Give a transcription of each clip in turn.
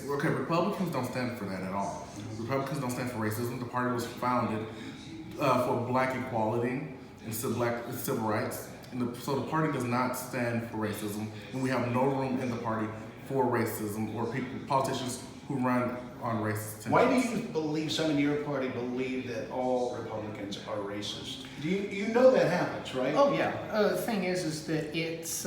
Okay, Republicans don't stand for that at all. Republicans don't stand for racism. The party was founded for black equality and civil rights. So the party does not stand for racism, and we have no room in the party for racism or politicians who run on racist tendencies. Why do you believe some in your party believe that all Republicans are racist? You know that happens, right? Oh yeah. The thing is that it's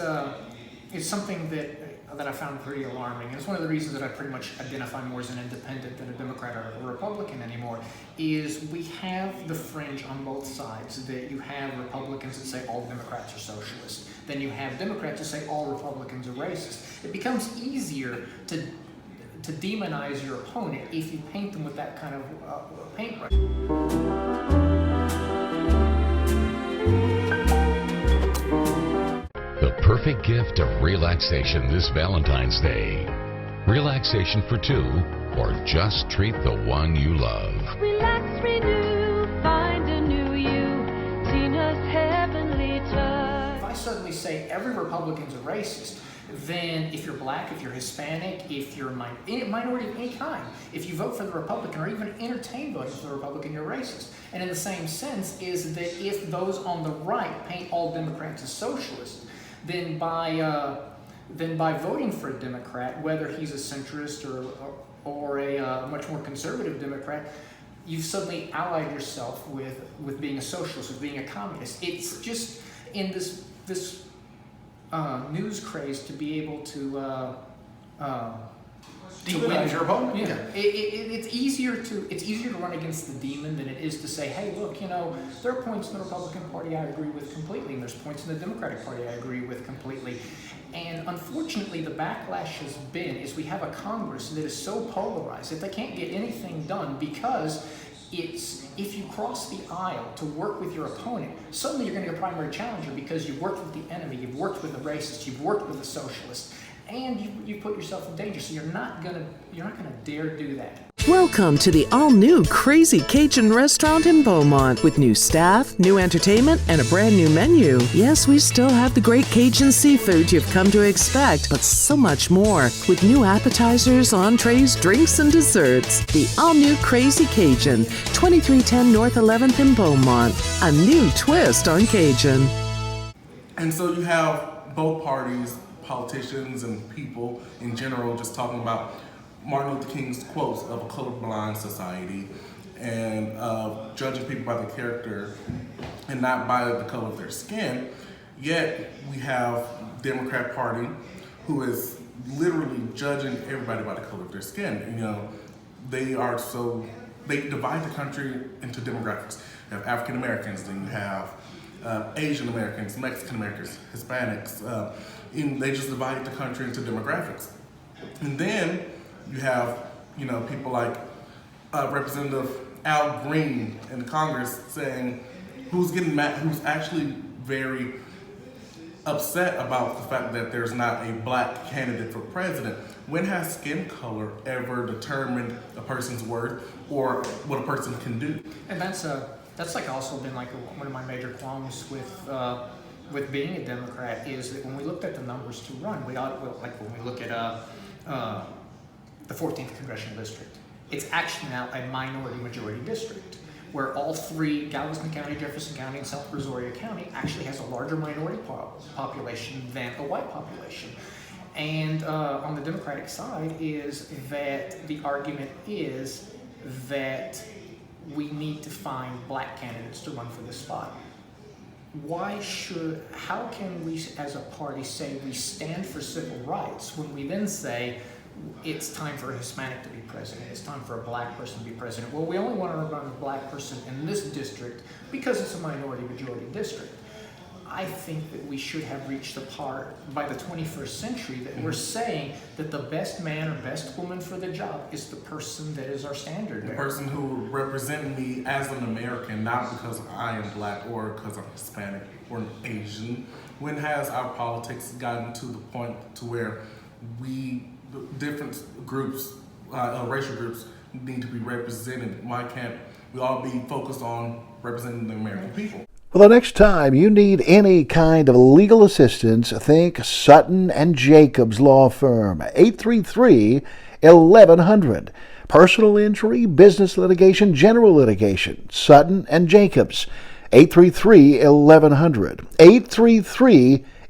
something that I found pretty alarming. It's one of the reasons that I pretty much identify more as an independent than a Democrat or a Republican anymore, is we have the fringe on both sides. That you have Republicans that say all Democrats are socialists. Then you have Democrats that say all Republicans are racist. It becomes easier to demonize your opponent if you paint them with that kind of paintbrush. The perfect gift of relaxation this Valentine's Day. Relaxation for two, or just treat the one you love. Relax, renew, find a new you, Tina's heavenly touch. If I suddenly say every Republican's a racist, then if you're black, if you're Hispanic, if you're a minority of any kind, if you vote for the Republican or even entertain voting for the Republican, you're racist. And in the same sense is that if those on the right paint all Democrats as socialists, then by voting for a Democrat, whether he's a centrist or a much more conservative Democrat, you've suddenly allied yourself with being a socialist, with being a communist. It's just in this news craze to be able to Demonize your opponent. Yeah, it's easier to run against the demon than it is to say, hey, look, there are points in the Republican Party I agree with completely, and there's points in the Democratic Party I agree with completely. And unfortunately, the backlash has been is we have a Congress that is so polarized that they can't get anything done because if you cross the aisle to work with your opponent, suddenly you're going to be a primary challenger because you've worked with the enemy, you've worked with the racist, you've worked with the socialist, and you put yourself in danger. So you're not gonna dare do that. Welcome to the all-new Crazy Cajun Restaurant in Beaumont with new staff, new entertainment, and a brand new menu. Yes, we still have the great Cajun seafood you've come to expect, but so much more with new appetizers, entrees, drinks, and desserts. The all-new Crazy Cajun, 2310 North 11th in Beaumont. A new twist on Cajun. And so you have both parties, politicians and people in general, just talking about Martin Luther King's quotes of a colorblind society and judging people by their character and not by the color of their skin. Yet we have Democrat Party who is literally judging everybody by the color of their skin. And, they divide the country into demographics. You have African Americans, then you have Asian Americans, Mexican Americans, Hispanics. And they just divide the country into demographics. And then you have, people like Representative Al Green in Congress saying who's getting mad, who's actually very upset about the fact that there's not a black candidate for president. When has skin color ever determined a person's worth or what a person can do? And that's like also been like one of my major qualms with being a Democrat is that when we looked at the numbers to run, when we look at the 14th Congressional District, it's actually now a minority-majority district, where all three, Galveston County, Jefferson County, and South Brazoria County, actually has a larger minority population than a white population. And on the Democratic side is that the argument is that we need to find black candidates to run for this spot. How can we as a party say we stand for civil rights when we then say it's time for a Hispanic to be president, it's time for a black person to be president? Well, we only want to run a black person in this district because it's a minority-majority district. I think that we should have reached the part by the 21st century that we're saying that the best man or best woman for the job is the person that is our standard bearer. The person who will represent me as an American, not because I am black or because I'm Hispanic or Asian. When has our politics gotten to the point to where different groups, racial groups, need to be represented? Why can't we all be focused on representing the American people? Well, the next time you need any kind of legal assistance, think Sutton and Jacobs Law Firm, 833 1100. Personal injury, business litigation, general litigation. Sutton and Jacobs. 833-1100.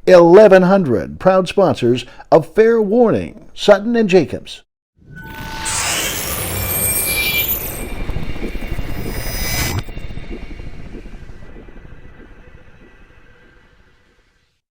833-1100. Proud sponsors of Fair Warning. Sutton and Jacobs.